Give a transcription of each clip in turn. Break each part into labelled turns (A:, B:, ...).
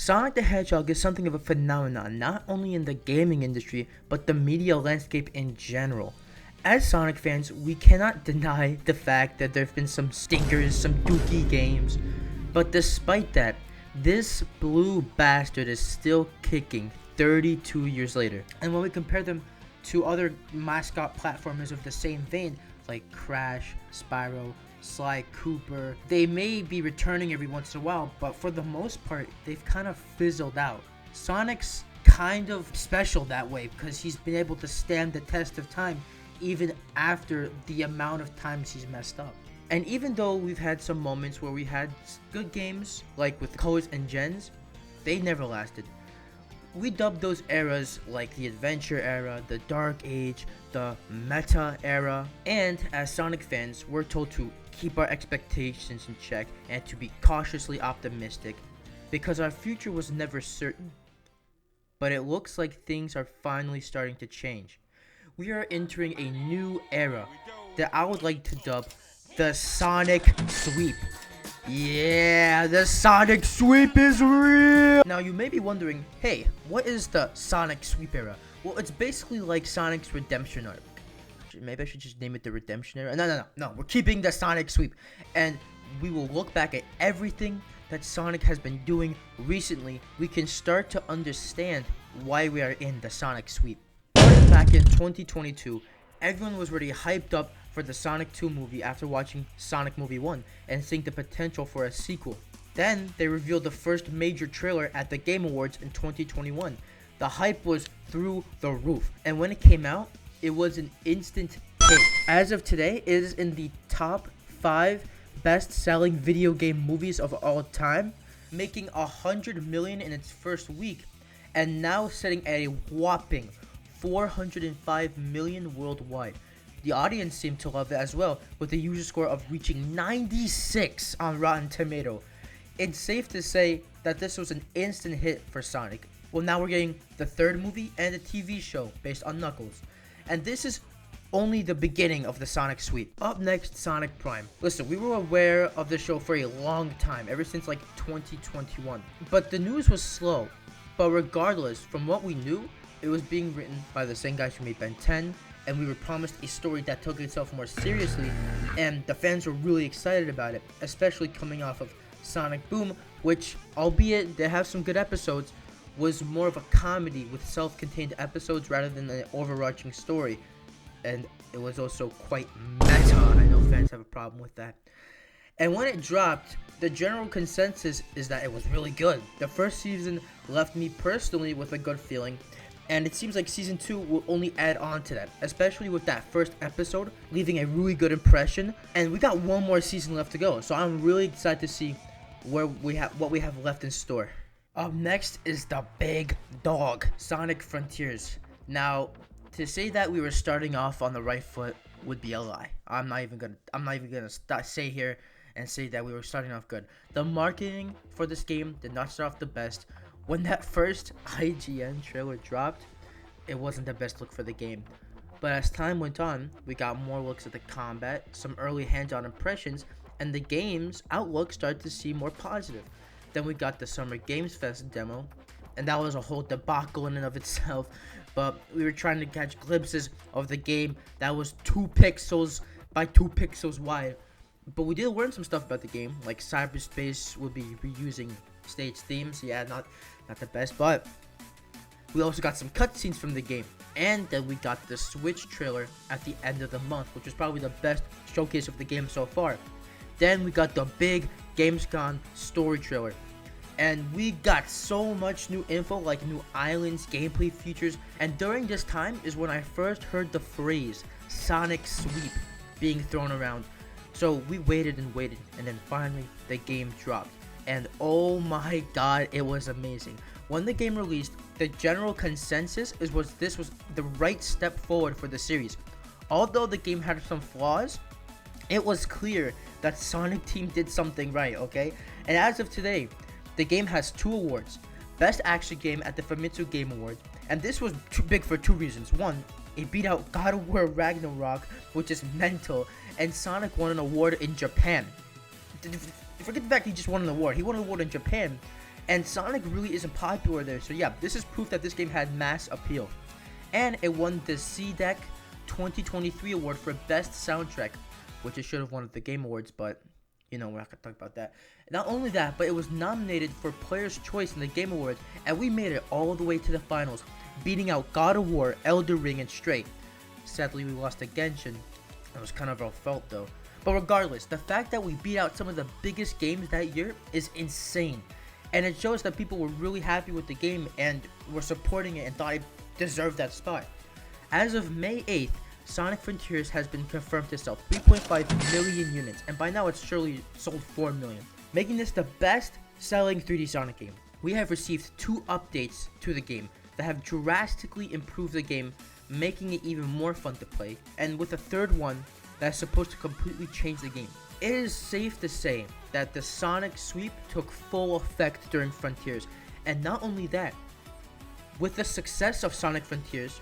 A: Sonic the Hedgehog is something of a phenomenon, not only in the gaming industry, but the media landscape in general. As Sonic fans, we cannot deny the fact that there have been some stinkers, some dookie games, but despite that, this blue bastard is still kicking 32 years later. And when we compare them to other mascot platformers of the same vein, like Crash, Spyro, Sly Cooper, they may be returning every once in a while, but for the most part, they've kind of fizzled out. Sonic's kind of special that way because he's been able to stand the test of time even after the amount of times he's messed up. And even though we've had some moments where we had good games, like with Colors and Gens, they never lasted. We dubbed those eras like the Adventure era, the Dark Age, the Meta era, and as Sonic fans, we're told to keep our expectations in check and to be cautiously optimistic because our future was never certain. But it looks like things are finally starting to change. We are entering a new era that I would like to dub the Sonic Sweep. Yeah, the Sonic Sweep is real! Now you may be wondering, hey, what is the Sonic Sweep era? Well, it's basically like Sonic's Redemption arc. Maybe I should just name it the Redemption era. No, we're keeping the Sonic Sweep. And we will look back at everything that Sonic has been doing recently. We can start to understand why we are in the Sonic Sweep. Back in 2022, everyone was already hyped up for the Sonic 2 movie after watching Sonic Movie 1 and seeing the potential for a sequel. Then they revealed the first major trailer at the Game Awards in 2021. The hype was through the roof, and when it came out, it was an instant hit. As of today, it is in the top 5 best-selling video game movies of all time, making $100 million in its first week, and now sitting at a whopping $405 million worldwide. The audience seemed to love it as well, with a user score of reaching 96 on Rotten Tomato. It's safe to say that this was an instant hit for Sonic. Well, now we're getting the third movie and a TV show based on Knuckles. And this is only the beginning of the Sonic Sweep. Up next, Sonic Prime. Listen, we were aware of the show for a long time, ever since like 2021. But the news was slow. But regardless, from what we knew, it was being written by the same guys who made Ben 10, and we were promised a story that took itself more seriously, and the fans were really excited about it, especially coming off of Sonic Boom, which, albeit they have some good episodes, was more of a comedy with self-contained episodes rather than an overarching story, and it was also quite meta. I know fans have a problem with that. And when it dropped, the general consensus is that it was really good. The first season left me personally with a good feeling, and it seems like Season 2 will only add on to that, especially with that first episode, leaving a really good impression. And we got one more season left to go, so I'm really excited to see what we have left in store. Up next is the big dog, Sonic Frontiers. Now, to say that we were starting off on the right foot would be a lie. I'm not even gonna say here and say that we were starting off good. The marketing for this game did not start off the best. When that first IGN trailer dropped, it wasn't the best look for the game. But as time went on, we got more looks at the combat, some early hands-on impressions, and the game's outlook started to seem more positive. Then we got the Summer Games Fest demo, and that was a whole debacle in and of itself. But we were trying to catch glimpses of the game that was 2 pixels by 2 pixels wide. But we did learn some stuff about the game, like cyberspace will be reusing stage themes. Yeah, not the best, but we also got some cutscenes from the game. And then we got the Switch trailer at the end of the month, which was probably the best showcase of the game so far. Then we got the big Gamescom story trailer. And we got so much new info, like new islands, gameplay features. And during this time is when I first heard the phrase Sonic Sweep being thrown around. So we waited and waited, and then finally the game dropped. And oh my god, it was amazing. When the game released, the general consensus was this was the right step forward for the series. Although the game had some flaws, it was clear that Sonic Team did something right, okay? And as of today, the game has 2 awards. Best Action Game at the Famitsu Game Awards, and this was too big for 2 reasons. One, it beat out God of War Ragnarok, which is mental, and Sonic won an award in Japan. Forget the fact he just won an award. He won an award in Japan, And Sonic really isn't popular there. So yeah, this is proof that this game had mass appeal. And it won the CDEC 2023 award for best soundtrack, which it should have won at the Game Awards, but you know, we're not gonna talk about that. Not only that, but it was nominated for Player's Choice in the Game Awards, and we made it all the way to the finals, beating out God of War, Elden Ring, and Stray. Sadly, we lost to Genshin. It was kind of our fault though. But regardless, the fact that we beat out some of the biggest games that year is insane. And it shows that people were really happy with the game and were supporting it and thought it deserved that spot. As of May 8th, Sonic Frontiers has been confirmed to sell 3.5 million units, and by now it's surely sold 4 million, making this the best selling 3D Sonic game. We have received 2 updates to the game that have drastically improved the game, making it even more fun to play, and with a third one that's supposed to completely change the game. It is safe to say that the Sonic sweep took full effect during Frontiers, and not only that, with the success of Sonic Frontiers,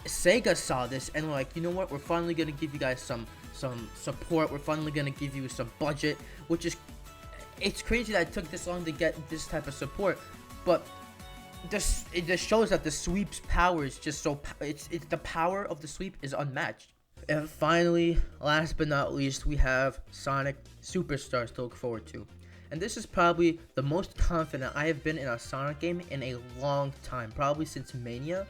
A: Sega saw this and were like, you know what, we're finally gonna give you guys some support, we're finally gonna give you some budget, which is, it's crazy that it took this long to get this type of support, but it just shows that the sweep's power is just so, it's the power of the sweep is unmatched. And finally, last but not least, we have Sonic Superstars to look forward to. And this is probably the most confident I have been in a Sonic game in a long time, probably since Mania.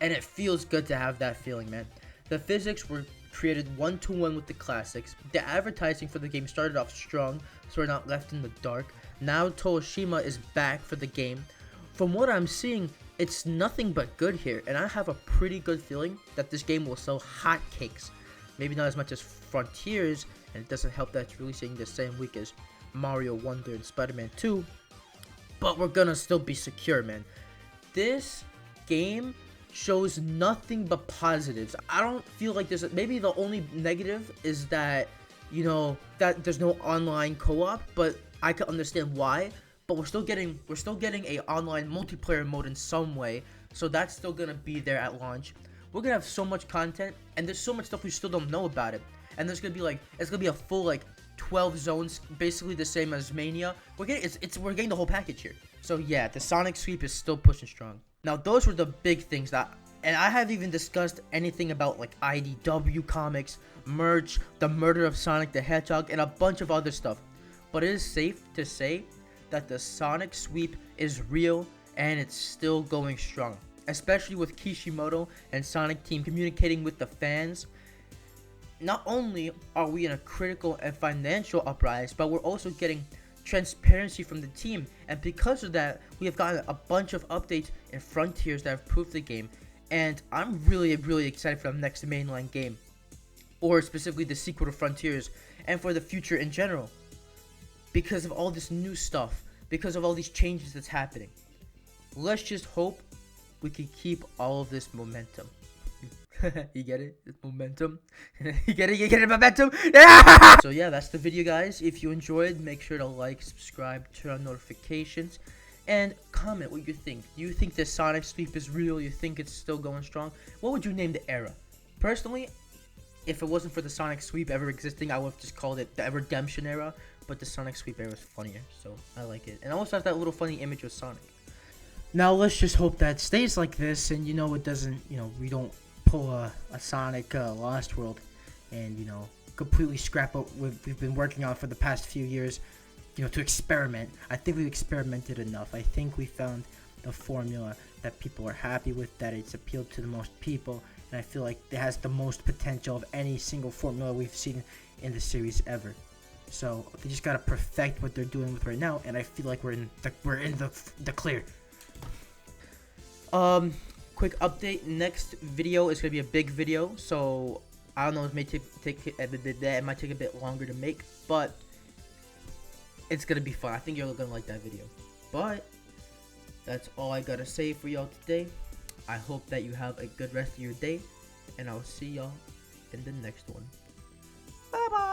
A: And it feels good to have that feeling, man. The physics were created one-to-one with the classics. The advertising for the game started off strong, so we're not left in the dark. Now Toshima is back for the game. From what I'm seeing, it's nothing but good here, and I have a pretty good feeling that this game will sell hotcakes. Maybe not as much as Frontiers, and it doesn't help that it's releasing the same week as Mario Wonder and Spider-Man 2, but we're gonna still be secure, man. This game shows nothing but positives. I don't feel like there's maybe the only negative is that, you know, that there's no online co-op, but I can understand why. But we're still getting a online multiplayer mode in some way, so that's still gonna be there at launch. We're gonna have so much content, and there's so much stuff we still don't know about it. And there's gonna be like, it's gonna be a full like 12 zones, basically the same as Mania. We're getting the whole package here. So yeah, the Sonic sweep is still pushing strong. Now those were the big things that, and I haven't even discussed anything about like IDW comics, merch, the murder of Sonic the Hedgehog, and a bunch of other stuff. But it is safe to say that the Sonic sweep is real and it's still going strong, especially with Kishimoto and Sonic Team communicating with the fans. Not only are we in a critical and financial uprise, but we're also getting transparency from the team, and because of that, we have gotten a bunch of updates in Frontiers that have improved the game, and I'm really excited for the next mainline game, or specifically the sequel to Frontiers, and for the future in general. Because of all this new stuff, because of all these changes that's happening. Let's just hope we can keep all of this momentum. You get it? It's momentum. You get it, momentum? Yeah! So yeah, that's the video, guys. If you enjoyed, make sure to like, subscribe, turn on notifications, and comment what you think. Do you think the Sonic sweep is real? You think it's still going strong? What would you name the era? Personally, if it wasn't for the Sonic sweep ever existing, I would have just called it the Redemption era. But the Sonic sweep era was funnier, so I like it. And also has that little funny image of Sonic. Now let's just hope that it stays like this, and you know, it doesn't, you know, we don't pull a Sonic Lost World and, you know, completely scrap what we've been working on for the past few years, you know, to experiment. I think we've experimented enough. I think we found the formula that people are happy with, that it's appealed to the most people, and I feel like it has the most potential of any single formula we've seen in the series ever. So they just gotta perfect what they're doing with right now, and I feel like we're in the clear. Quick update. Next video is gonna be a big video, so I don't know. It might take a bit longer to make, but it's gonna be fun. I think you're gonna like that video. But that's all I gotta say for y'all today. I hope that you have a good rest of your day, and I'll see y'all in the next one. Bye bye.